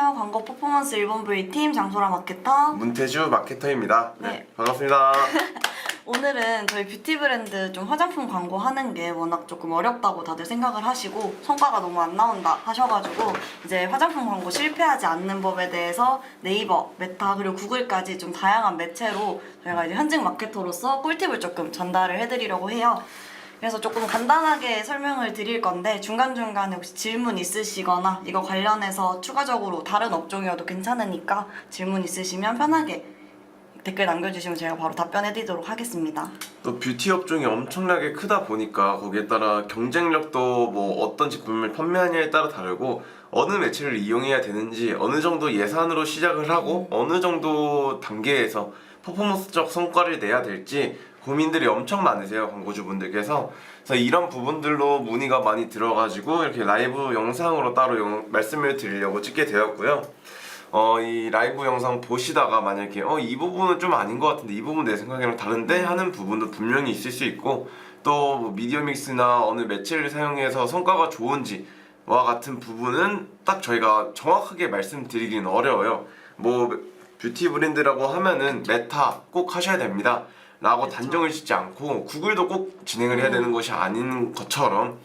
안녕하세요. 광고 퍼포먼스 일본 V팀 장소라 마케터 문태주 마케터입니다. 네. 반갑습니다. 오늘은 저희 뷰티 브랜드 좀 화장품 광고 하는 게 워낙 조금 어렵다고 다들 생각을 하시고 성과가 너무 안 나온다 하셔가지고 이제 화장품 광고 실패하지 않는 법에 대해서 네이버, 메타 그리고 구글까지 좀 다양한 매체로 저희가 이제 현직 마케터로서 꿀팁을 조금 전달을 해드리려고 해요. 그래서 조금 간단하게 설명을 드릴 건데 중간중간에 혹시 질문 있으시거나 이거 관련해서 추가적으로 다른 업종이어도 괜찮으니까 질문 있으시면 편하게 댓글 남겨주시면 제가 바로 답변해드리도록 하겠습니다. 또 뷰티 업종이 엄청나게 크다 보니까 거기에 따라 경쟁력도 뭐 어떤 제품을 판매하냐에 따라 다르고 어느 매체를 이용해야 되는지 어느 정도 예산으로 시작을 하고 어느 정도 단계에서 퍼포먼스적 성과를 내야 될지 고민들이 엄청 많으세요, 광고주분들께서. 그래서 이런 부분들로 문의가 많이 들어가지고 이렇게 라이브 영상으로 따로 말씀을 드리려고 찍게 되었고요. 이 라이브 영상 보시다가 만약에 이 부분은 좀 아닌 것 같은데 이 부분 내 생각이랑 다른데 하는 부분도 분명히 있을 수 있고 또 뭐 미디어 믹스나 어느 매체를 사용해서 성과가 좋은지와 같은 부분은 딱 저희가 정확하게 말씀드리기는 어려워요. 뭐 뷰티 브랜드라고 하면은 메타 꼭 하셔야 됩니다 라고 그렇죠. 단정을 짓지 않고 구글도 꼭 진행을 해야 되는 것이 아닌 것처럼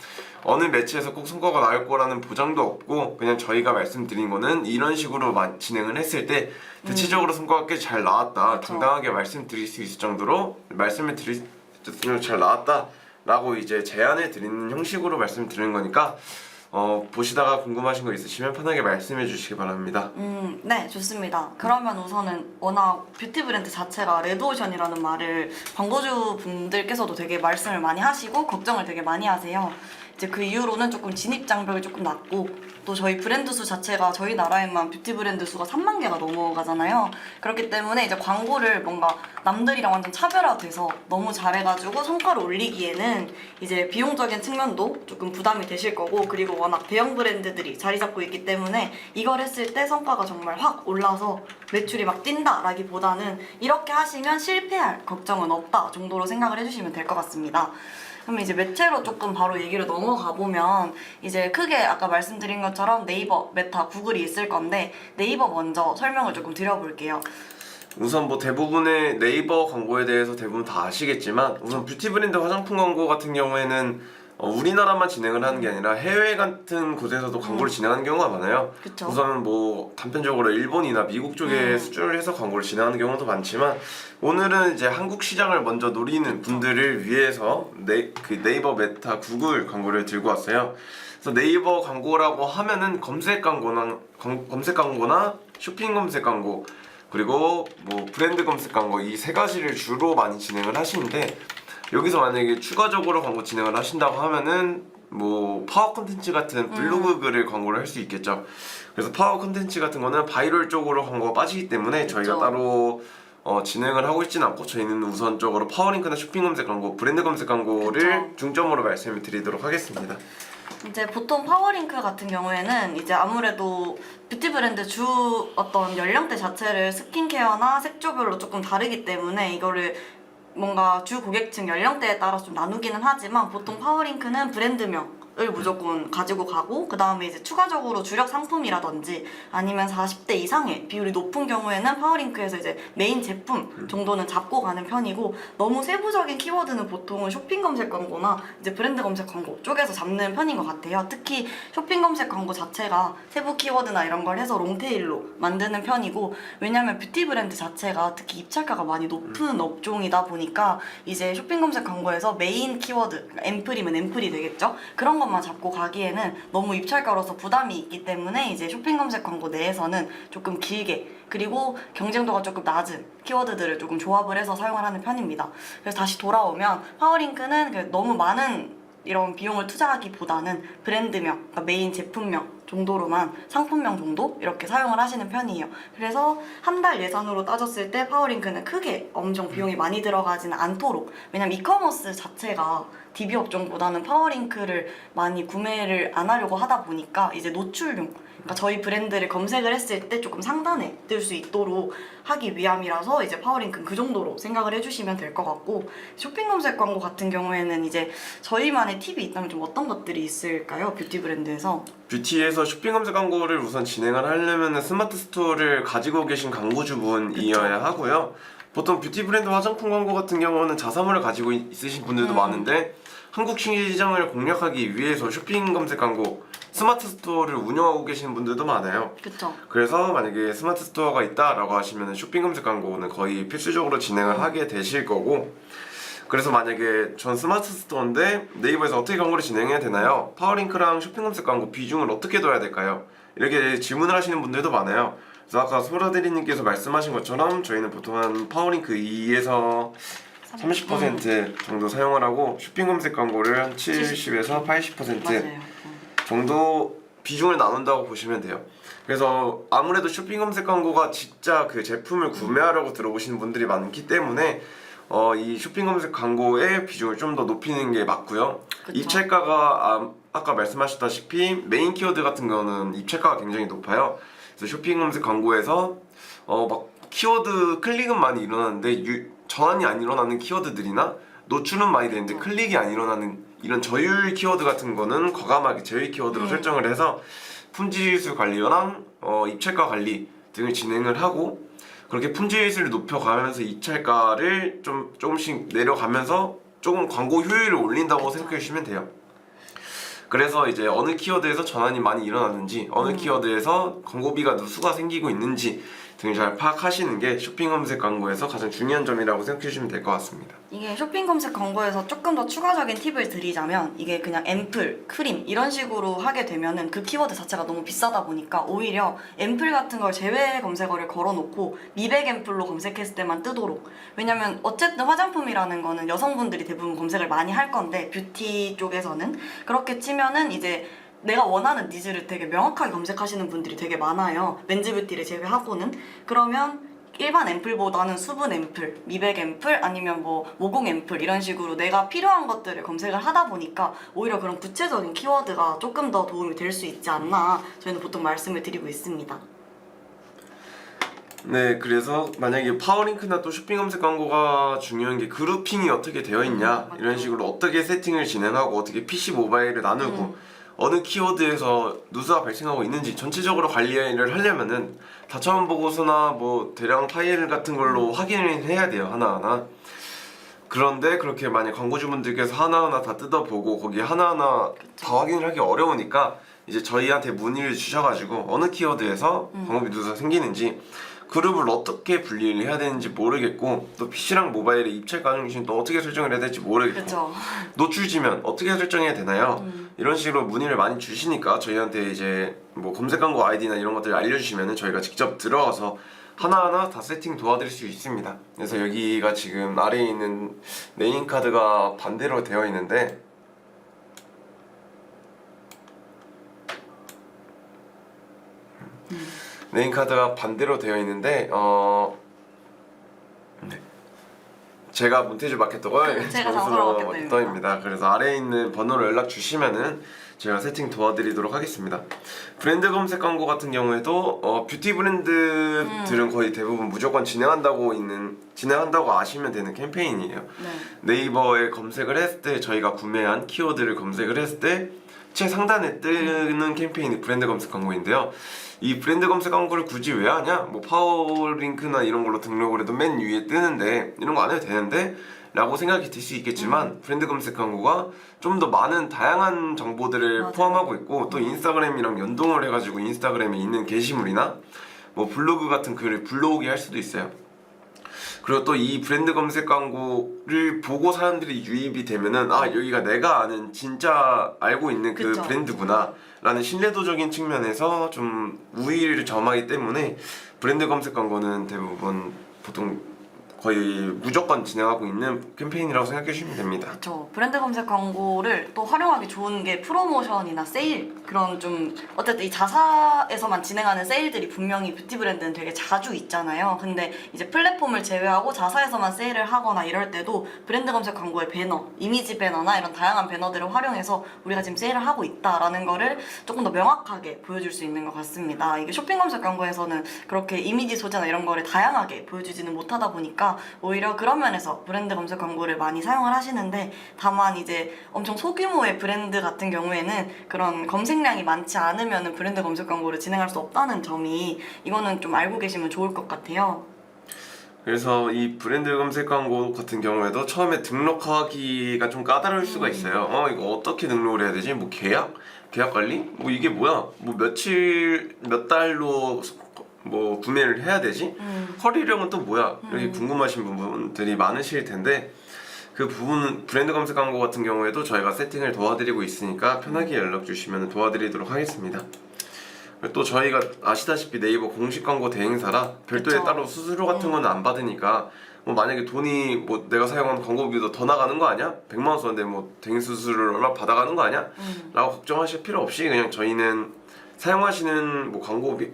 어느 매체에서 꼭 성과가 나올 거라는 보장도 없고 그냥 저희가 말씀드린 거는 이런 식으로 진행을 했을 때 대체적으로 성과가 꽤 잘 나왔다, 그쵸. 당당하게 말씀드릴 수 있을 정도로 말씀을 드릴 잘 나왔다 라고 이제 제안을 드리는 형식으로 말씀드리는 거니까 보시다가 궁금하신 거 있으시면 편하게 말씀해 주시기 바랍니다. 네, 좋습니다. 그러면 우선은 워낙 뷰티 브랜드 자체가 레드오션이라는 말을 광고주 분들께서도 되게 말씀을 많이 하시고 걱정을 되게 많이 하세요. 이제 그 이후로는 조금 진입 장벽이 조금 낮고 또 저희 브랜드 수 자체가 저희 나라에만 뷰티 브랜드 수가 3만 개가 넘어가잖아요. 그렇기 때문에 이제 광고를 뭔가 남들이랑 완전 차별화돼서 너무 잘해가지고 성과를 올리기에는 이제 비용적인 측면도 조금 부담이 되실 거고 그리고 워낙 대형 브랜드들이 자리 잡고 있기 때문에 이걸 했을 때 성과가 정말 확 올라서 매출이 막 뛴다라기보다는 이렇게 하시면 실패할 걱정은 없다 정도로 생각을 해주시면 될 것 같습니다. 그럼 이제 매체로 조금 바로 얘기를 넘어가 보면 이제 크게 아까 말씀드린 것처럼 네이버, 메타, 구글이 있을 건데 네이버 먼저 설명을 조금 드려볼게요. 우선 뭐 대부분의 네이버 광고에 대해서 대부분 다 아시겠지만 우선 뷰티 브랜드 화장품 광고 같은 경우에는 우리나라만 진행을 하는 게 아니라 해외 같은 곳에서도 광고를 진행하는 경우가 많아요. 그쵸. 우선은 뭐 단편적으로 일본이나 미국 쪽에 수주를 해서 광고를 진행하는 경우도 많지만 오늘은 이제 한국 시장을 먼저 노리는 분들을 위해서 네이버, 메타, 구글 광고를 들고 왔어요. 그래서 네이버 광고라고 하면은 검색 광고나 쇼핑 검색 광고 그리고 뭐 브랜드 검색 광고 이 세 가지를 주로 많이 진행을 하시는데 여기서 만약에 추가적으로 광고 진행을 하신다고 하면은 뭐 파워 콘텐츠 같은 블로그 글을 광고를 할 수 있겠죠. 그래서 파워 콘텐츠 같은 거는 바이럴 쪽으로 광고가 빠지기 때문에 저희가 따로 진행을 하고 있지는 않고 저희는 우선적으로 파워링크나 쇼핑 검색 광고, 브랜드 검색 광고를 그쵸. 중점으로 말씀을 드리도록 하겠습니다. 이제 보통 파워링크 같은 경우에는 이제 아무래도 뷰티 브랜드 주 어떤 연령대 자체를 스킨케어나 색조별로 조금 다르기 때문에 이거를 뭔가 주 고객층 연령대에 따라서 좀 나누기는 하지만 보통 파워링크는 브랜드명을 무조건 가지고 가고 그 다음에 이제 추가적으로 주력 상품이라든지 아니면 40대 이상의 비율이 높은 경우에는 파워링크에서 이제 메인 제품 정도는 잡고 가는 편이고 너무 세부적인 키워드는 보통은 쇼핑 검색 광고나 이제 브랜드 검색 광고 쪽에서 잡는 편인 것 같아요. 특히 쇼핑 검색 광고 자체가 세부 키워드나 이런 걸 해서 롱테일로 만드는 편이고 왜냐면 뷰티 브랜드 자체가 특히 입찰가가 많이 높은 업종이다 보니까 이제 쇼핑 검색 광고에서 메인 키워드 그러니까 앰플이면 앰플이 되겠죠? 그런 것만 잡고 가기에는 너무 입찰가로서 부담이 있기 때문에 이제 쇼핑 검색 광고 내에서는 조금 길게 그리고 경쟁도가 조금 낮은 키워드들을 조금 조합을 해서 사용을 하는 편입니다. 그래서 다시 돌아오면 파워링크는 너무 많은 이런 비용을 투자하기보다는 브랜드명, 그러니까 메인 제품명 정도로만 상품명 정도 이렇게 사용을 하시는 편이에요. 그래서 한 달 예산으로 따졌을 때 파워링크는 크게 엄청 비용이 많이 들어가지는 않도록 왜냐면 이커머스 자체가 DB 업종보다는 파워링크를 많이 구매를 안 하려고 하다 보니까 이제 노출용, 그러니까 저희 브랜드를 검색을 했을 때 조금 상단에 뜰 수 있도록 하기 위함이라서 이제 파워링크는 그 정도로 생각을 해주시면 될 것 같고, 쇼핑 검색 광고 같은 경우에는 이제 저희만의 팁이 있다면 좀 어떤 것들이 있을까요? 뷰티 브랜드에서? 뷰티에서 쇼핑 검색 광고를 우선 진행을 하려면 스마트 스토어를 가지고 계신 광고주분이어야 하고요. 보통 뷰티 브랜드 화장품 광고 같은 경우는 자사몰을 가지고 있으신 분들도 많은데, 한국 시장을 공략하기 위해서 쇼핑 검색 광고 스마트 스토어를 운영하고 계시는 분들도 많아요. 그쵸. 그래서 만약에 스마트 스토어가 있다라고 하시면 쇼핑 검색 광고는 거의 필수적으로 진행을 하게 되실 거고, 그래서 만약에 전 스마트 스토어인데 네이버에서 어떻게 광고를 진행해야 되나요? 파워링크랑 쇼핑 검색 광고 비중을 어떻게 둬야 될까요? 이렇게 질문을 하시는 분들도 많아요. 그래서 아까 소라대리님께서 말씀하신 것처럼 저희는 보통 한 파워링크 2에서 30% 정도 사용을 하고, 쇼핑 검색 광고를 한 70에서 80% 맞아요. 정도 비중을 나눈다고 보시면 돼요. 그래서 아무래도 쇼핑 검색 광고가 진짜 그 제품을 구매하려고 들어오시는 분들이 많기 때문에 이 쇼핑 검색 광고의 비중을 좀 더 높이는 게 맞고요. 그쵸. 입찰가가 아까 말씀하셨다시피 메인 키워드 같은 거는 입찰가가 굉장히 높아요. 그래서 쇼핑 검색 광고에서 막 키워드 클릭은 많이 일어나는데 전환이 안 일어나는 키워드들이나 노출은 많이 되는데 클릭이 안 일어나는 이런 저율 키워드 같은 거는 과감하게 제외 키워드로 설정을 해서 품질수 관리랑 입찰가 관리 등을 진행을 하고, 그렇게 품질수를 높여가면서 입찰가를 조금씩 내려가면서 조금 광고 효율을 올린다고 생각해 주시면 돼요. 그래서 이제 어느 키워드에서 전환이 많이 일어나는지, 어느 키워드에서 광고비가 누수가 생기고 있는지 등을 잘 파악하시는 게 쇼핑 검색 광고에서 가장 중요한 점이라고 생각해 주시면 될 것 같습니다. 이게 쇼핑 검색 광고에서 조금 더 추가적인 팁을 드리자면, 이게 그냥 앰플, 크림 이런 식으로 하게 되면은 그 키워드 자체가 너무 비싸다 보니까 오히려 앰플 같은 걸 제외 검색어를 걸어놓고 미백 앰플로 검색했을 때만 뜨도록. 왜냐면 어쨌든 화장품이라는 거는 여성분들이 대부분 검색을 많이 할 건데, 뷰티 쪽에서는 그렇게 치면은 이제 내가 원하는 니즈를 되게 명확하게 검색하시는 분들이 되게 많아요. 맨즈 뷰티를 제외하고는. 그러면 일반 앰플보다는 수분 앰플, 미백 앰플, 아니면 뭐 모공 앰플 이런 식으로 내가 필요한 것들을 검색을 하다 보니까 오히려 그런 구체적인 키워드가 조금 더 도움이 될 수 있지 않나 저희는 보통 말씀을 드리고 있습니다. 네, 그래서 만약에 파워링크나 또 쇼핑 검색 광고가 중요한 게 그룹핑이 어떻게 되어 있냐, 이런 식으로 어떻게 세팅을 진행하고 어떻게 PC 모바일을 나누고 어느 키워드에서 누수가 발생하고 있는지 전체적으로 관리를 하려면은 다처음 보고서나 뭐 대량 파일 같은 걸로 확인을 해야 돼요, 하나하나. 그런데 그렇게 만약 광고주분들께서 하나하나 다 뜯어보고 거기 하나하나 다 확인을 하기 어려우니까 이제 저희한테 문의를 주셔가지고 어느 키워드에서 광고비 누수가 생기는지, 그룹을 어떻게 분리를 해야 되는지 모르겠고, 또 PC랑 모바일의 입찰 가능性또 어떻게 설정을 해야 될지 모르겠고, 그렇죠. 노출지면 어떻게 설정해야 되나요? 이런 식으로 문의를 많이 주시니까 저희한테 이제 뭐 검색 광고 아이디나 이런 것들을 알려주시면 저희가 직접 들어가서 하나하나 다 세팅 도와드릴 수 있습니다. 그래서 여기가 지금 아래에 있는 네임카드가 반대로 되어 있는데, 네임카드가 반대로 되어 있는데 네. 제가 몬테주 마케터가 제가 장소로 마케터입니다. 그래서 아래에 있는 번호로 연락 주시면은 제가 세팅 도와드리도록 하겠습니다. 브랜드 검색 광고 같은 경우에도 뷰티 브랜드들은 거의 대부분 무조건 진행한다고 아시면 되는 캠페인이에요. 네. 네이버에 검색을 했을 때 저희가 구매한 키워드를 검색을 했을 때 최상단에 뜨는 캠페인이 브랜드 검색 광고인데요. 이 브랜드 검색 광고를 굳이 왜 하냐? 뭐 파워링크나 이런 걸로 등록을 해도 맨 위에 뜨는데 이런 거 안 해도 되는데? 라고 생각이 들 수 있겠지만 브랜드 검색 광고가 좀 더 많은 다양한 정보들을 맞아요. 포함하고 있고, 또 인스타그램이랑 연동을 해가지고 인스타그램에 있는 게시물이나 뭐 블로그 같은 글을 불러오게 할 수도 있어요. 그리고 또 이 브랜드 검색 광고를 보고 사람들이 유입이 되면은 여기가 내가 아는 진짜 알고 있는 그 그쵸. 브랜드구나 라는 신뢰도적인 측면에서 좀 우위를 점하기 때문에 브랜드 검색 광고는 대부분 보통 거의 무조건 진행하고 있는 캠페인이라고 생각해 주시면 됩니다. 그렇죠. 브랜드 검색 광고를 또 활용하기 좋은 게 프로모션이나 세일, 그런 좀 어쨌든 이 자사에서만 진행하는 세일들이 분명히 뷰티 브랜드는 되게 자주 있잖아요. 근데 이제 플랫폼을 제외하고 자사에서만 세일을 하거나 이럴 때도 브랜드 검색 광고의 배너, 이미지 배너나 이런 다양한 배너들을 활용해서 우리가 지금 세일을 하고 있다라는 거를 조금 더 명확하게 보여줄 수 있는 것 같습니다. 이게 쇼핑 검색 광고에서는 그렇게 이미지 소재나 이런 거를 다양하게 보여주지는 못하다 보니까 오히려 그런 면에서 브랜드 검색 광고를 많이 사용을 하시는데, 다만 이제 엄청 소규모의 브랜드 같은 경우에는 그런 검색량이 많지 않으면 브랜드 검색 광고를 진행할 수 없다는 점이, 이거는 좀 알고 계시면 좋을 것 같아요. 그래서 이 브랜드 검색 광고 같은 경우에도 처음에 등록하기가 좀 까다로울 수가 있어요. 이거 어떻게 등록을 해야 되지? 뭐 계약 관리? 뭐 이게 뭐야? 뭐 며칠 몇 달로 뭐 구매를 해야 되지? 허리령은 또 뭐야? 이렇게 궁금하신 부분들이 많으실 텐데, 그 부분은 브랜드 검색 광고 같은 경우에도 저희가 세팅을 도와드리고 있으니까 편하게 연락 주시면 도와드리도록 하겠습니다. 또 저희가 아시다시피 네이버 공식 광고 대행사라 별도의 그쵸. 따로 수수료 같은 건 안 받으니까, 뭐 만약에 돈이 뭐 내가 사용한 광고비도 더 나가는 거 아니야? 100만 원 썼는데 뭐 대행 수수료를 얼마 받아가는 거 아니야? 라고 걱정하실 필요 없이 그냥 저희는 사용하시는 뭐 광고비에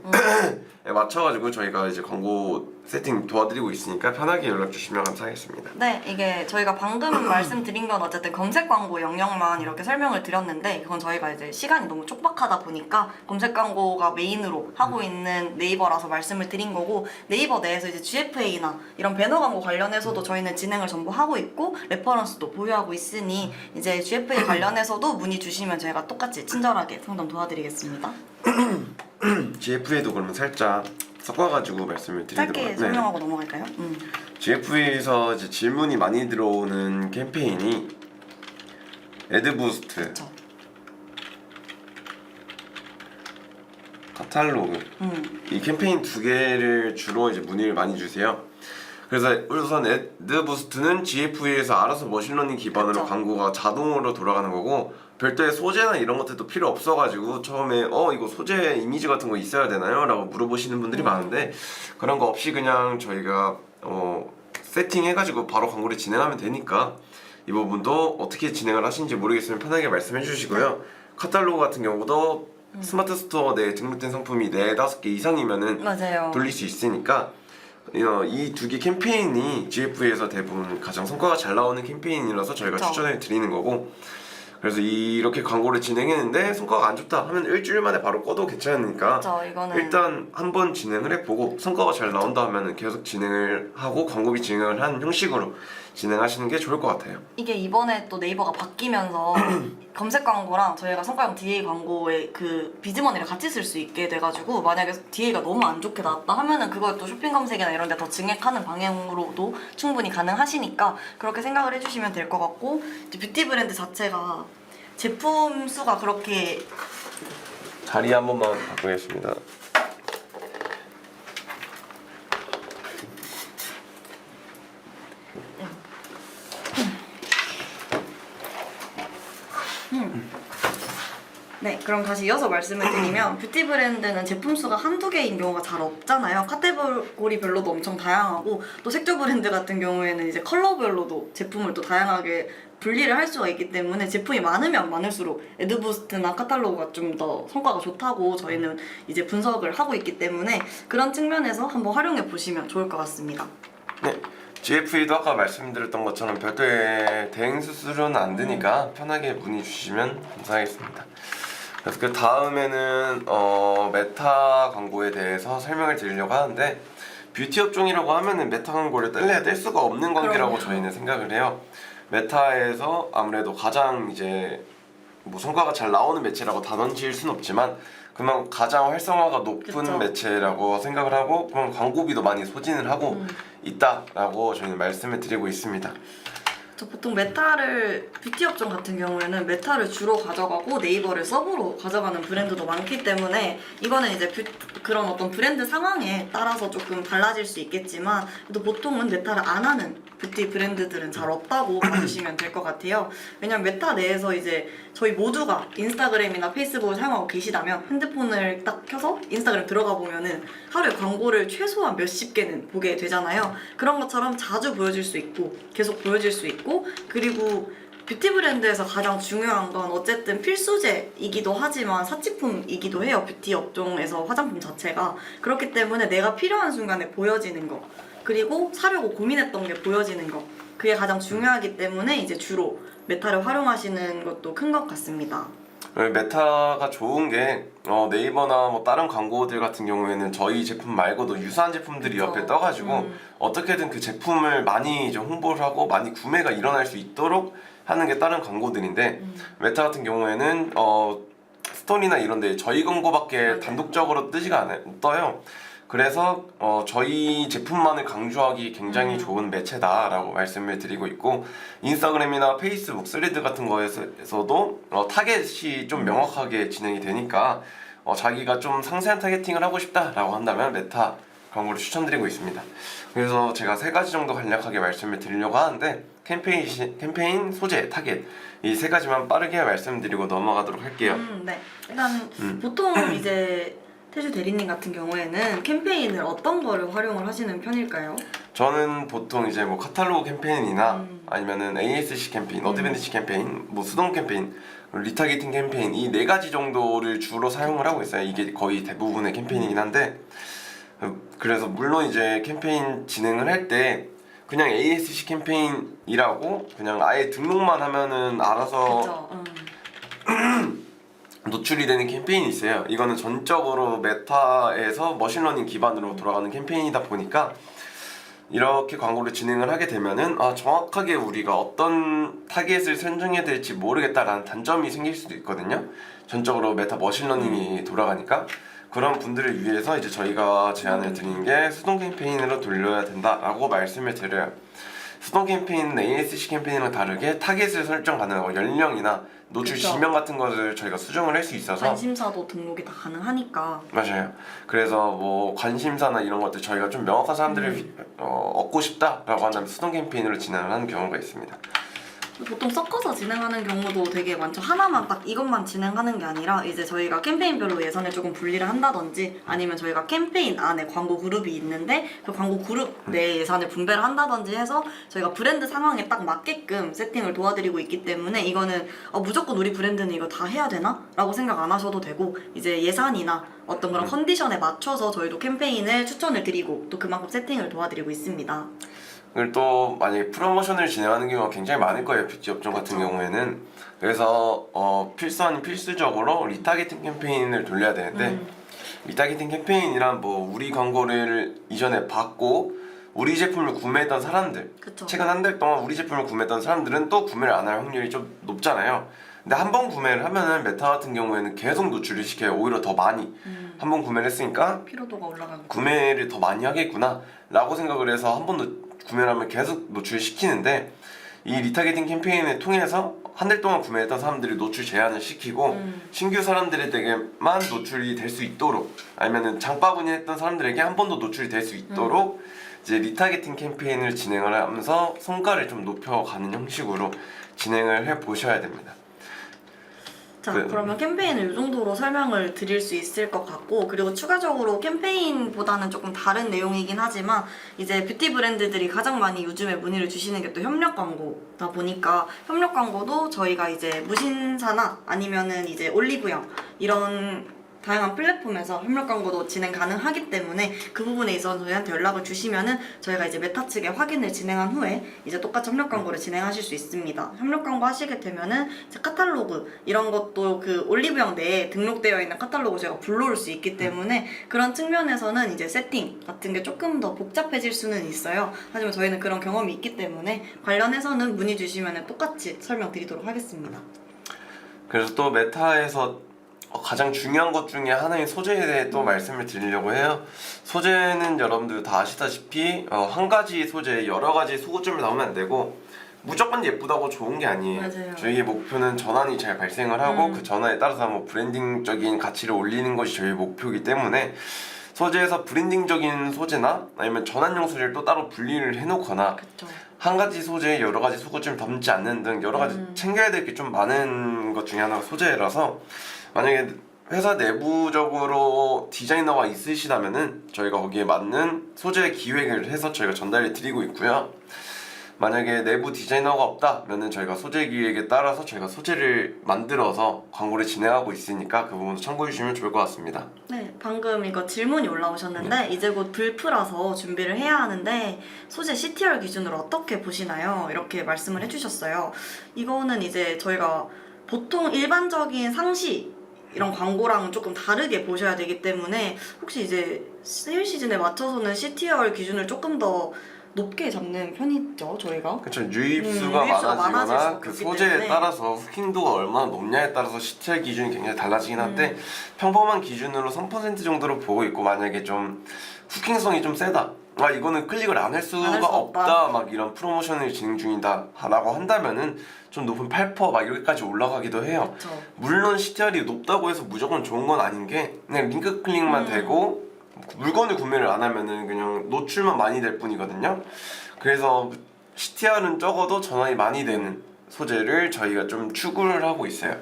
맞춰가지고 저희가 이제 광고 세팅 도와드리고 있으니까 편하게 연락 주시면 감사하겠습니다. 네, 이게 저희가 방금 말씀드린 건 어쨌든 검색 광고 영역만 이렇게 설명을 드렸는데, 그건 저희가 이제 시간이 너무 촉박하다 보니까 검색 광고가 메인으로 하고 있는 네이버라서 말씀을 드린 거고, 네이버 내에서 이제 GFA나 이런 배너 광고 관련해서도 저희는 진행을 전부 하고 있고 레퍼런스도 보유하고 있으니 이제 GFA 관련해서도 문의 주시면 저희가 똑같이 친절하게 상담 도와드리겠습니다. GF에도 그러면 살짝 섞어가지고 말씀을 드리도록 짧게 설명하고 넘어갈까요? GF에서 이제 질문이 많이 들어오는 캠페인이 애드부스트, 그렇죠. 카탈로그, 이 캠페인 두 개를 주로 이제 문의를 많이 주세요. 그래서 우선 애드부스트는 GF에서 알아서 머신러닝 기반으로 그쵸. 광고가 자동으로 돌아가는 거고, 별도의 소재나 이런 것들도 필요 없어가지고 처음에 이거 소재 이미지 같은 거 있어야 되나요? 라고 물어보시는 분들이 많은데, 그런 거 없이 그냥 저희가 세팅해가지고 바로 광고를 진행하면 되니까 이 부분도 어떻게 진행을 하시는지 모르겠으면 편하게 말씀해 주시고요. 카탈로그 같은 경우도 스마트 스토어 내에 등록된 상품이 4-5개 이상이면은 맞아요. 돌릴 수 있으니까 이 두 개 캠페인이 GF에서 대부분 가장 성과가 잘 나오는 캠페인이라서 저희가 그쵸. 추천해 드리는 거고, 그래서 이렇게 광고를 진행했는데 성과가 안 좋다 하면 일주일 만에 바로 꺼도 괜찮으니까 그렇죠. 이거는 일단 한번 진행을 해보고 성과가 잘 나온다 하면 계속 진행을 하고 광고비 진행을 한 형식으로 진행하시는 게 좋을 것 같아요. 이게 이번에 또 네이버가 바뀌면서 검색 광고랑 저희가 성과형 DA 광고의 그 비즈머니를 같이 쓸 수 있게 돼가지고, 만약에 DA가 너무 안 좋게 나왔다 하면은 그걸 또 쇼핑 검색이나 이런 데 더 증액하는 방향으로도 충분히 가능하시니까 그렇게 생각을 해주시면 될 것 같고, 이제 뷰티 브랜드 자체가 제품 수가 그렇게 자리 한 번만 바꾸겠습니다. 네, 그럼 다시 이어서 말씀을 드리면 뷰티 브랜드는 제품 수가 한두 개인 경우가 잘 없잖아요. 카테고리별로도 엄청 다양하고, 또 색조 브랜드 같은 경우에는 이제 컬러별로도 제품을 또 다양하게 분리를 할 수가 있기 때문에 제품이 많으면 많을수록 애드부스트나 카탈로그가 좀 더 성과가 좋다고 저희는 이제 분석을 하고 있기 때문에 그런 측면에서 한번 활용해 보시면 좋을 것 같습니다. 네, GFE도 아까 말씀드렸던 것처럼 별도의 대행 수수료는 안 드니까 편하게 문의 주시면 감사하겠습니다. 그래서 그 다음에는 메타 광고에 대해서 설명을 드리려고 하는데, 뷰티 업종이라고 하면은 메타 광고를 뗄래야 뗄 수가 없는 관계라고 그럼요. 저희는 생각을 해요. 메타에서 아무래도 가장 이제 뭐 성과가 잘 나오는 매체라고 단언 지을 순 없지만 그만 가장 활성화가 높은 그쵸. 매체라고 생각을 하고, 그럼 광고비도 많이 소진을 하고 있다라고 저희는 말씀을 드리고 있습니다. 저 보통 메타를 뷰티 업종 같은 경우에는 메타를 주로 가져가고 네이버를 서브로 가져가는 브랜드도 많기 때문에 이거는 이제 그런 어떤 브랜드 상황에 따라서 조금 달라질 수 있겠지만 또 보통은 메타를 안 하는 뷰티 브랜드들은 잘 없다고 봐주시면 될 것 같아요. 왜냐면 메타 내에서 이제 저희 모두가 인스타그램이나 페이스북을 사용하고 계시다면 핸드폰을 딱 켜서 인스타그램 들어가 보면은 하루에 광고를 최소한 몇십 개는 보게 되잖아요. 그런 것처럼 자주 보여질 수 있고 계속 보여질 수 있고 그리고 뷰티 브랜드에서 가장 중요한 건 어쨌든 필수제이기도 하지만 사치품이기도 해요. 뷰티 업종에서 화장품 자체가. 그렇기 때문에 내가 필요한 순간에 보여지는 거 그리고 사려고 고민했던 게 보여지는 거 그게 가장 중요하기 때문에 이제 주로 메타를 활용하시는 것도 큰 것 같습니다. 메타가 좋은 게 네이버나 뭐 다른 광고들 같은 경우에는 저희 제품 말고도 유사한 제품들이 그쵸. 옆에 떠가지고 어떻게든 그 제품을 많이 이제 홍보를 하고 많이 구매가 일어날 수 있도록 하는 게 다른 광고들인데 메타 같은 경우에는 스토리나 이런 데 저희 광고밖에 맞아요. 단독적으로 뜨지가 않아요. 떠요. 그래서 저희 제품만을 강조하기 굉장히 좋은 매체다라고 말씀을 드리고 있고 인스타그램이나 페이스북, 스레드 같은 거에서도 타겟이 좀 명확하게 진행이 되니까 자기가 좀 상세한 타겟팅을 하고 싶다라고 한다면 메타 광고를 추천드리고 있습니다. 그래서 제가 3가지 정도 간략하게 말씀을 드리려고 하는데 캠페인, 소재, 타겟 이 3가지만 빠르게 말씀드리고 넘어가도록 할게요. 네. 일단 보통 이제 태주 대리님 같은 경우에는 캠페인을 어떤 거를 활용을 하시는 편일까요? 저는 보통 이제 뭐 카탈로그 캠페인이나 아니면은 ASC 캠페인, 어드밴티지 캠페인, 뭐 수동 캠페인, 리타게팅 캠페인 이 4가지 정도를 주로 사용을 하고 있어요. 이게 거의 대부분의 캠페인이긴 한데 그래서 물론 이제 캠페인 진행을 할 때 그냥 ASC 캠페인이라고 그냥 아예 등록만 하면은 알아서 그쵸. 노출이 되는 캠페인이 있어요. 이거는 전적으로 메타에서 머신러닝 기반으로 돌아가는 캠페인이다 보니까 이렇게 광고를 진행을 하게 되면은 정확하게 우리가 어떤 타겟을 선정해야 될지 모르겠다라는 단점이 생길 수도 있거든요. 전적으로 메타 머신러닝이 돌아가니까 그런 분들을 위해서 이제 저희가 제안을 드리는 게 수동 캠페인으로 돌려야 된다라고 말씀을 드려요. 수동 캠페인은 ASC 캠페인이랑 다르게 타겟을 설정 가능하고 연령이나 노출 그쵸. 지명 같은 것을 저희가 수정을 할 수 있어서 관심사도 등록이 다 가능하니까. 맞아요. 그래서 뭐 관심사나 이런 것들 저희가 좀 명확한 사람들을 얻고 싶다라고 한다면 수동 캠페인으로 진행을 하는 경우가 있습니다. 보통 섞어서 진행하는 경우도 되게 많죠. 하나만 딱 이것만 진행하는 게 아니라 이제 저희가 캠페인별로 예산을 조금 분리를 한다든지 아니면 저희가 캠페인 안에 광고 그룹이 있는데 그 광고 그룹 내 예산을 분배를 한다든지 해서 저희가 브랜드 상황에 딱 맞게끔 세팅을 도와드리고 있기 때문에 이거는 무조건 우리 브랜드는 이거 다 해야 되나? 라고 생각 안 하셔도 되고 이제 예산이나 어떤 그런 컨디션에 맞춰서 저희도 캠페인을 추천을 드리고 또 그만큼 세팅을 도와드리고 있습니다. 그리고 또 만약에 프로모션을 진행하는 경우가 굉장히 많을 거예요. 뷰티 업종 같은 그쵸. 경우에는. 그래서 필수 아닌 필수적으로 리타게팅 캠페인을 돌려야 되는데 리타게팅 캠페인이란 뭐 우리 광고를 이전에 받고 우리 제품을 구매했던 사람들 그쵸. 최근 한 달 동안 우리 제품을 구매했던 사람들은 또 구매를 안 할 확률이 좀 높잖아요. 근데 한 번 구매를 하면은 메타 같은 경우에는 계속 노출을 시켜요. 오히려 더 많이 한 번 구매를 했으니까 피로도가 올라가고 구매를 더 많이 하겠구나 라고 생각을 해서 한 번 구매를 하면 계속 노출시키는데 이 리타게팅 캠페인을 통해서 한 달 동안 구매했던 사람들이 노출 제한을 시키고 신규 사람들에게만 노출이 될 수 있도록 아니면은 장바구니 했던 사람들에게 한 번 더 노출이 될 수 있도록 이제 리타게팅 캠페인을 진행을 하면서 성과를 좀 높여가는 형식으로 진행을 해 보셔야 됩니다. 자, 그러면 캠페인을 이 정도로 설명을 드릴 수 있을 것 같고 그리고 추가적으로 캠페인보다는 조금 다른 내용이긴 하지만 이제 뷰티 브랜드들이 가장 많이 요즘에 문의를 주시는 게 또 협력 광고다 보니까 협력 광고도 저희가 이제 무신사나 아니면은 이제 올리브영 이런 다양한 플랫폼에서 협력 광고도 진행 가능하기 때문에 그 부분에 있어서 저희한테 연락을 주시면은 저희가 이제 메타 측에 확인을 진행한 후에 이제 똑같이 협력 광고를 진행하실 수 있습니다. 협력 광고 하시게 되면은 이제 카탈로그 이런 것도 그 올리브영 내에 등록되어 있는 카탈로그 저희가 불러올 수 있기 때문에 그런 측면에서는 이제 세팅 같은 게 조금 더 복잡해질 수는 있어요. 하지만 저희는 그런 경험이 있기 때문에 관련해서는 문의 주시면은 똑같이 설명드리도록 하겠습니다. 그래서 또 메타에서 가장 중요한 것 중에 하나인 소재에 대해 또 말씀을 드리려고 해요. 소재는 여러분들 다 아시다시피 한 가지 소재에 여러 가지 소고점을 넣으면 안 되고 무조건 예쁘다고 좋은 게 아니에요. 맞아요. 저희의 목표는 전환이 잘 발생을 하고 그 전환에 따라서 뭐 브랜딩적인 가치를 올리는 것이 저희의 목표이기 때문에 소재에서 브랜딩적인 소재나 아니면 전환용 소재를 또 따로 분리를 해놓거나 그쵸. 한 가지 소재에 여러 가지 소고점을 담지 않는 등 여러 가지 챙겨야 될 게 좀 많은 것 중에 하나가 소재라서 만약에 회사 내부적으로 디자이너가 있으시다면은 저희가 거기에 맞는 소재 기획을 해서 저희가 전달해 드리고 있고요. 만약에 내부 디자이너가 없다면은 저희가 소재 기획에 따라서 저희가 소재를 만들어서 광고를 진행하고 있으니까 그 부분도 참고해 주시면 좋을 것 같습니다. 네, 방금 이거 질문이 올라오셨는데 이제 곧 불프라서 준비를 해야 하는데 소재 CTR 기준으로 어떻게 보시나요? 이렇게 말씀을 해주셨어요. 이거는 이제 저희가 보통 일반적인 상시 이런 광고랑은 조금 다르게 보셔야 되기 때문에 혹시 이제 세일 시즌에 맞춰서는 CTR 기준을 조금 더 높게 잡는 편이죠, 저희가. 그렇죠. 유입수가 유입수가 많아질 많아지거나 수가 그 있기 소재에 때문에. 따라서 후킹도가 얼마나 높냐에 따라서 CTR 기준이 굉장히 달라지긴 한데 평범한 기준으로 3% 정도로 보고 있고 만약에 좀 후킹성이 좀 세다. 아 이거는 클릭을 안 할 수가 안할수 없다. 없다. 막 이런 프로모션을 진행 중이다라고 한다면은 좀 높은 8%막 여기까지 올라가기도 해요. 그쵸. 물론 CTR이 높다고 해서 무조건 좋은 건 아닌 게 그냥 링크 클릭만 되고 물건을 구매를 안 하면은 그냥 노출만 많이 될 뿐이거든요. 그래서 CTR은 적어도 전환이 많이 되는 소재를 저희가 좀 추구를 하고 있어요.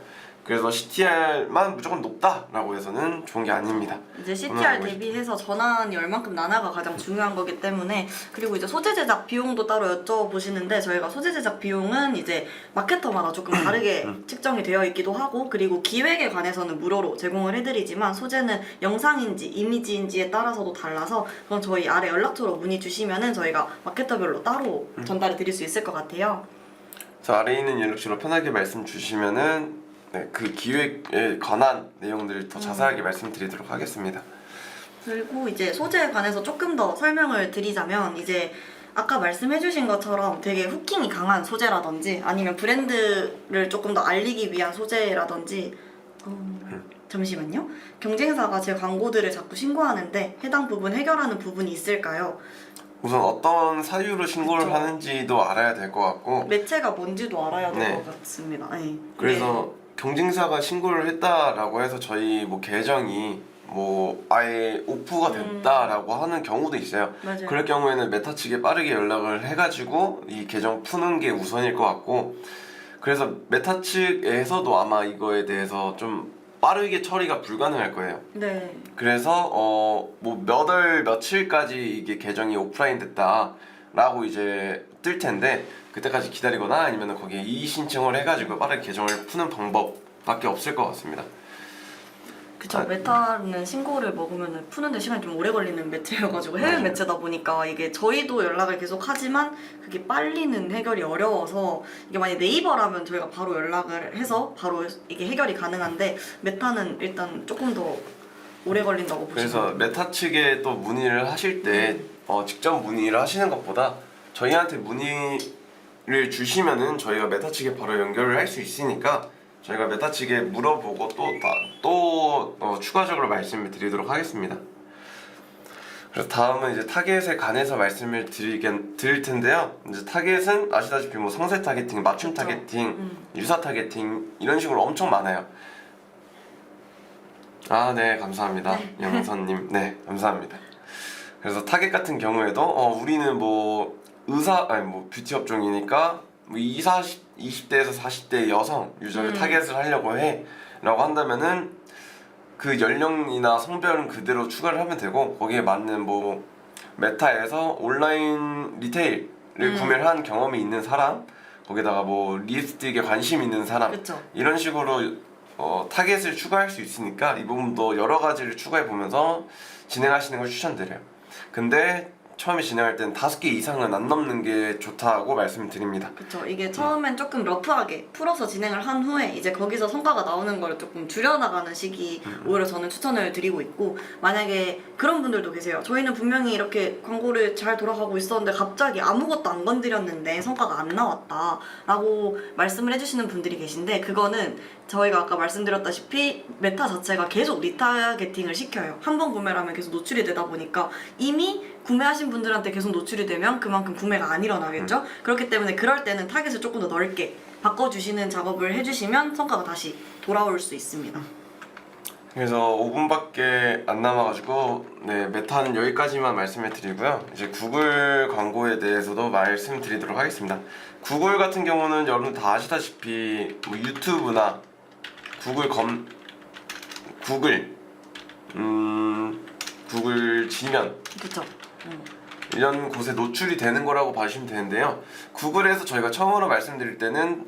그래서 CTR만 무조건 높다라고 해서는 좋은 게 아닙니다. 이제 CTR 대비해서 전환이 얼만큼 나나가 가장 중요한 거기 때문에 그리고 이제 소재 제작 비용도 따로 여쭤보시는데 저희가 소재 제작 비용은 이제 마케터마다 조금 다르게 측정이 되어 있기도 하고 그리고 기획에 관해서는 무료로 제공을 해드리지만 소재는 영상인지 이미지인지에 따라서도 달라서 그건 저희 아래 연락처로 문의 주시면은 저희가 마케터별로 따로 전달해 드릴 수 있을 것 같아요. 저 아래에 있는 연락처로 편하게 말씀 주시면은 네, 그 기획에 관한 내용들을 더 자세하게 말씀드리도록 하겠습니다. 그리고 이제 소재에 관해서 조금 더 설명을 드리자면 이제 아까 말씀해주신 것처럼 되게 후킹이 강한 소재라든지 아니면 브랜드를 조금 더 알리기 위한 소재라든지 잠시만요. 경쟁사가 제 광고들을 자꾸 신고하는데 해당 부분 해결하는 부분이 있을까요? 우선 어떤 사유로 신고를 그쵸. 하는지도 알아야 될 것 같고 매체가 뭔지도 알아야 될 네. 것 같습니다. 네. 그래서 경쟁사가 신고를 했다라고 해서 저희 뭐 계정이 뭐 아예 오프가 됐다라고 하는 경우도 있어요. 맞아요. 그럴 경우에는 메타 측에 빠르게 연락을 해가지고 이 계정 푸는 게 우선일 것 같고 그래서 메타 측에서도 아마 이거에 대해서 좀 빠르게 처리가 불가능할 거예요. 네. 그래서 뭐 몇 월 며칠까지 이게 계정이 오프라인 됐다라고 이제 뜰 텐데 그때까지 기다리거나 아니면 거기에 이의 신청을 해가지고 빠르게 계정을 푸는 방법밖에 없을 것 같습니다. 그쵸. 메타는 신고를 먹으면 푸는데 시간이 좀 오래 걸리는 매체여가지고 해외 맞아요. 매체다 보니까 이게 저희도 연락을 계속 하지만 그게 빨리는 해결이 어려워서 이게 만약 네이버라면 저희가 바로 연락을 해서 바로 이게 해결이 가능한데 메타는 일단 조금 더 오래 걸린다고 보시면 그래서 메타 측에 또 문의를 하실 때 직접 문의를 하시는 것보다 저희한테 문의를 주시면은 저희가 메타 측에 바로 연결을 할 수 있으니까 저희가 메타 측에 물어보고 또 추가적으로 말씀을 드리도록 하겠습니다. 그래서 다음은 이제 타겟에 관해서 말씀을 드릴 텐데요. 이제 타겟은 아시다시피 뭐 성세 타겟팅, 맞춤 그쵸. 타겟팅, 유사 타겟팅 이런 식으로 엄청 많아요. 아, 네, 감사합니다. 영선님, 네, 감사합니다. 그래서 타겟 같은 경우에도 우리는 뭐 뭐 뷰티 업종이니까 뭐 20대에서 40대 여성 유저를 타겟을 하려고 해라고 한다면은 그 연령이나 성별은 그대로 추가를 하면 되고 거기에 맞는 뭐 메타에서 온라인 리테일을 구매를 한 경험이 있는 사람 거기다가 뭐 립스틱에 관심 있는 사람 그쵸. 이런 식으로 타겟을 추가할 수 있으니까 이 부분도 여러 가지를 추가해 보면서 진행하시는 걸 추천드려요. 근데 처음에 진행할 때는 5개 이상은 안 넘는 게 좋다고 말씀드립니다. 그쵸. 이게 처음엔 조금 러프하게 풀어서 진행을 한 후에 이제 거기서 성과가 나오는 걸 조금 줄여나가는 식이 오히려 저는 추천을 드리고 있고 만약에 그런 분들도 계세요. 저희는 분명히 이렇게 광고를 잘 돌아가고 있었는데 갑자기 아무것도 안 건드렸는데 성과가 안 나왔다 라고 말씀을 해주시는 분들이 계신데 그거는 저희가 아까 말씀드렸다시피 메타 자체가 계속 리타게팅을 시켜요. 한 번 구매를 하면 계속 노출이 되다 보니까 이미 구매하신 분들한테 계속 노출이 되면 그만큼 구매가 안 일어나겠죠? 그렇기 때문에 그럴 때는 타겟을 조금 더 넓게 바꿔주시는 작업을 해주시면 성과가 다시 돌아올 수 있습니다. 그래서 5분밖에 안 남아가지고 네, 메타는 여기까지만 말씀을 드리고요. 이제 구글 광고에 대해서도 말씀드리도록 하겠습니다. 구글 같은 경우는 여러분 다 아시다시피 뭐 유튜브나 구글 지면 그쵸? 이런 곳에 노출이 되는 거라고 봐주시면 되는데요. 구글에서 저희가 처음으로 말씀드릴 때는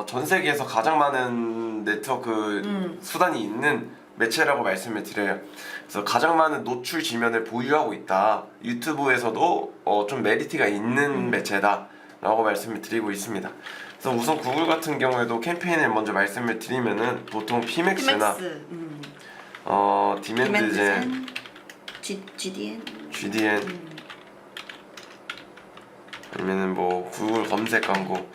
전 세계에서 가장 많은 네트워크 수단이 있는 매체라고 말씀을 드려요. 그래서 가장 많은 노출 지면을 보유하고 있다. 유튜브에서도 좀 메리트가 있는 매체다 라고 말씀을 드리고 있습니다. 그래서 우선 구글 같은 경우에도 캠페인을 먼저 말씀을 드리면은 보통 피맥스나 디맨드젠, GDN 아니면은 뭐 구글 검색 광고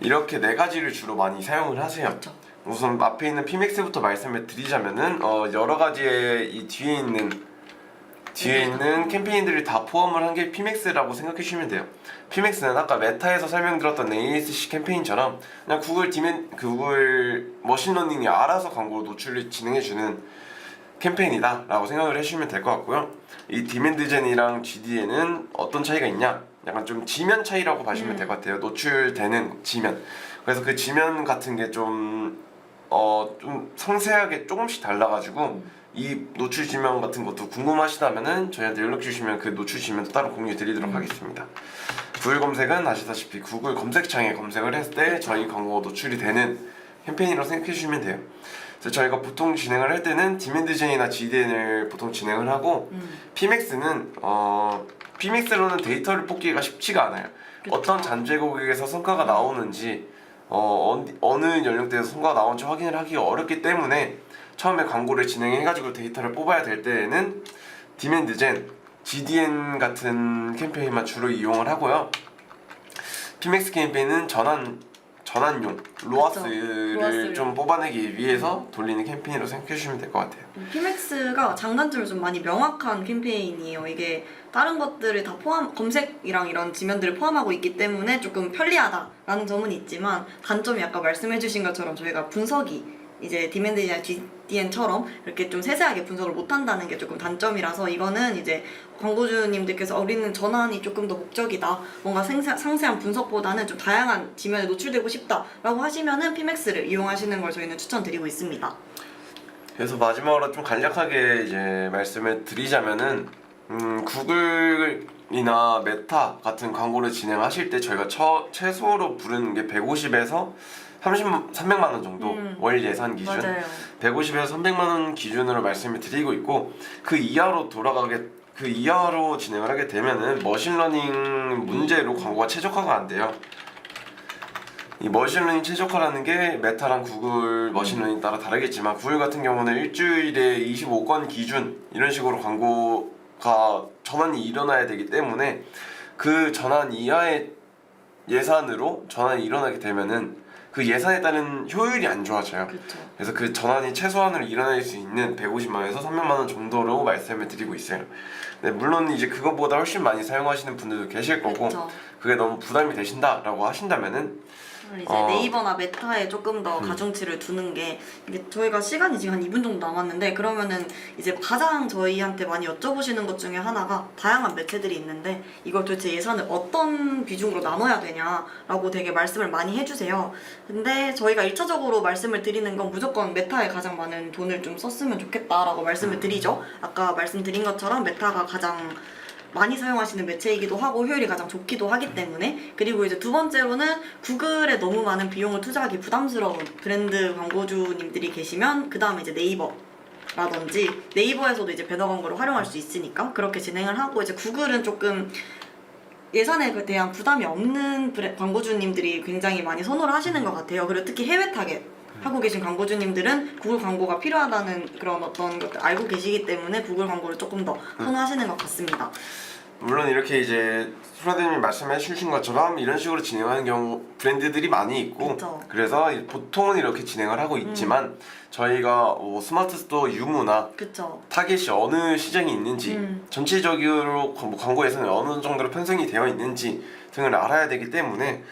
이렇게 네 가지를 주로 많이 사용을 하세요. 그쵸. 우선 앞에 있는 피맥스부터 말씀을 드리자면은 여러 가지의 이 뒤에 있는 캠페인들을 다 포함을 한 게 피맥스라고 생각해 주시면 돼요. 피맥스는 아까 메타에서 설명드렸던 ASC 캠페인처럼 그냥 구글 머신러닝이 알아서 광고 노출을 진행해 주는 캠페인이다 라고 생각을 해주시면 될 것 같고요. 이 디맨드젠이랑 GDN은 어떤 차이가 있냐, 약간 좀 지면 차이라고 봐주시면 될 것 같아요. 노출되는 지면. 그래서 그 지면 같은 게 좀 상세하게 조금씩 달라가지고 이 노출 지면 같은 것도 궁금하시다면은 저희한테 연락 주시면 그 노출 지면도 따로 공유 드리도록 하겠습니다. 구글 검색은 아시다시피 구글 검색창에 검색을 했을 때 저희 광고가 노출이 되는 캠페인이라고 생각해 주시면 돼요. 그래서 저희가 보통 진행을 할 때는 디맨드젠이나 GDN을 보통 진행을 하고 피맥스로는 데이터를 뽑기가 쉽지가 않아요. 그쵸. 어떤 잠재 고객에서 성과가 나오는지 어느 연령대에서 성과가 나오는지 확인을 하기가 어렵기 때문에 처음에 광고를 진행해가지고 데이터를 뽑아야 될 때에는 디맨드젠, GDN 같은 캠페인만 주로 이용을 하고요. 피맥스 캠페인은 전환용 로아스를 로아스를. 좀 뽑아내기 위해서 돌리는 캠페인으로 생각해 주시면 될 것 같아요. 피맥스가 장단점이 좀 많이 명확한 캠페인이에요. 이게 다른 것들을 다 검색이랑 이런 지면들을 포함하고 있기 때문에 조금 편리하다라는 점은 있지만 단점이 아까 말씀해주신 것처럼 저희가 분석이 이제 디맨드나 GDN처럼 이렇게 좀 세세하게 분석을 못한다는 게 조금 단점이라서 이거는 이제 광고주님들께서 우리는 전환이 조금 더 목적이다, 뭔가 상세한 분석보다는 좀 다양한 지면에 노출되고 싶다라고 하시면은 피맥스를 이용하시는 걸 저희는 추천드리고 있습니다. 그래서 마지막으로 좀 간략하게 이제 말씀을 드리자면은 구글이나 메타 같은 광고를 진행하실 때 저희가 최소로 부르는 게 150에서 300만 원 정도 월 예산 기준. 맞아요. 150에서 300만 원 기준으로 말씀을 드리고 있고 그 이하로 진행을 하게 되면은 머신러닝 문제로 광고가 최적화가 안 돼요. 이 머신러닝 최적화라는 게 메타랑 구글 머신러닝 따라 다르겠지만 구글 같은 경우는 일주일에 25건 기준 이런 식으로 광고가 전환이 일어나야 되기 때문에 그 전환 이하의 예산으로 전환이 일어나게 되면은 그 예산에 따른 효율이 안 좋아져요. 그렇죠. 그래서 그 전환이 최소한으로 일어날 수 있는 150만 원에서 300만 원 정도로 말씀을 드리고 있어요. 네, 물론 이제 그것보다 훨씬 많이 사용하시는 분들도 계실 거고 그쵸. 그게 너무 부담이 되신다라고 하신다면은 이제 네이버나 메타에 조금 더 가중치를 두는 게 이게 저희가 시간이 지금 한 2분 정도 남았는데 그러면은 이제 가장 저희한테 많이 여쭤보시는 것 중에 하나가 다양한 매체들이 있는데 이걸 도대체 예산을 어떤 비중으로 나눠야 되냐라고 되게 말씀을 많이 해주세요. 근데 저희가 1차적으로 말씀을 드리는 건 무조건 메타에 가장 많은 돈을 좀 썼으면 좋겠다라고 말씀을 드리죠. 아까 말씀드린 것처럼 메타가 가장 많이 사용하시는 매체이기도 하고 효율이 가장 좋기도 하기 때문에, 그리고 이제 두 번째로는 구글에 너무 많은 비용을 투자하기 부담스러운 브랜드 광고주님들이 계시면 그 다음에 이제 네이버라든지 네이버에서도 이제 배너 광고를 활용할 수 있으니까 그렇게 진행을 하고, 이제 구글은 조금 예산에 대한 부담이 없는 광고주님들이 굉장히 많이 선호를 하시는 것 같아요. 그리고 특히 해외 타겟 하고 계신 광고주님들은 구글 광고가 필요하다는 그런 어떤 것들 알고 계시기 때문에 구글 광고를 조금 더 선호하시는 것 같습니다. 물론 이렇게 이제 수라대님이 말씀해 주신 것처럼 이런 식으로 진행하는 경우 브랜드들이 많이 있고 그쵸. 그래서 보통은 이렇게 진행을 하고 있지만 저희가 스마트 스토어 유무나 그쵸. 타겟이 어느 시장이 있는지 전체적으로 광고에서는 어느 정도로 편성이 되어 있는지 등을 알아야 되기 때문에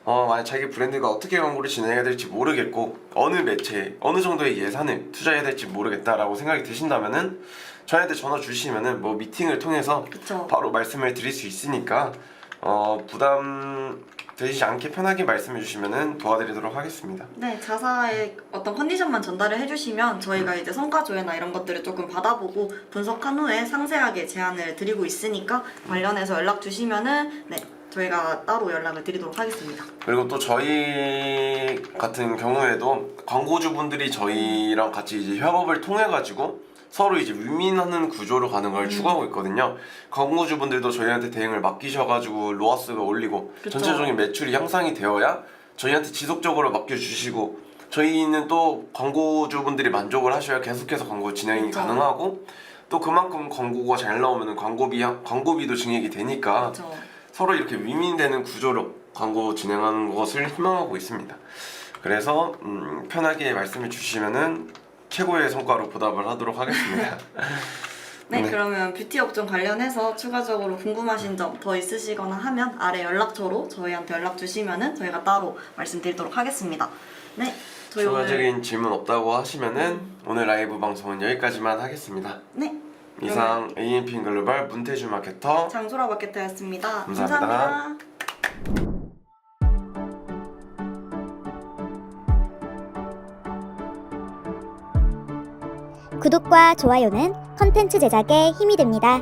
만약 자기 브랜드가 어떻게 광고를 진행해야 될지 모르겠고 어느 매체에 어느 정도의 예산을 투자해야 될지 모르겠다라고 생각이 드신다면은 저희한테 전화 주시면은 뭐 미팅을 통해서 그쵸. 바로 말씀을 드릴 수 있으니까 부담 되시지 않게 편하게 말씀해 주시면은 도와드리도록 하겠습니다. 네, 자사의 어떤 컨디션만 전달을 해주시면 저희가 이제 성과 조회나 이런 것들을 조금 받아보고 분석한 후에 상세하게 제안을 드리고 있으니까 관련해서 연락 주시면은 네, 저희가 따로 연락을 드리도록 하겠습니다. 그리고 또 저희 같은 경우에도 광고주분들이 저희랑 같이 이제 협업을 통해 가지고 서로 이제 윈윈하는 구조로 가는 걸 추구하고 있거든요. 광고주분들도 저희한테 대행을 맡기셔가지고 로아스가 올리고 그쵸. 전체적인 매출이 향상이 되어야 저희한테 지속적으로 맡겨주시고 저희는 또 광고주분들이 만족을 하셔야 계속해서 광고 진행이 그쵸. 가능하고 또 그만큼 광고가 잘 나오면 광고비도 증액이 되니까 그렇죠. 서로 이렇게 윈윈되는 구조로 광고 진행하는 것을 희망하고 있습니다. 그래서 편하게 말씀해 주시면은 최고의 성과로 보답을 하도록 하겠습니다. 네, 네. 그러면 뷰티 업종 관련해서 추가적으로 궁금하신 점 더 있으시거나 하면 아래 연락처로 저희한테 연락 주시면은 저희가 따로 말씀드리도록 하겠습니다. 네, 저희 추가적인 질문 없다고 하시면은 오늘 라이브 방송은 여기까지만 하겠습니다. 네, 이상 AMP 글로벌 문태주 마케터 장소라 마케터였습니다. 감사합니다. 감사합니다. 구독과 좋아요는 컨텐츠 제작에 힘이 됩니다.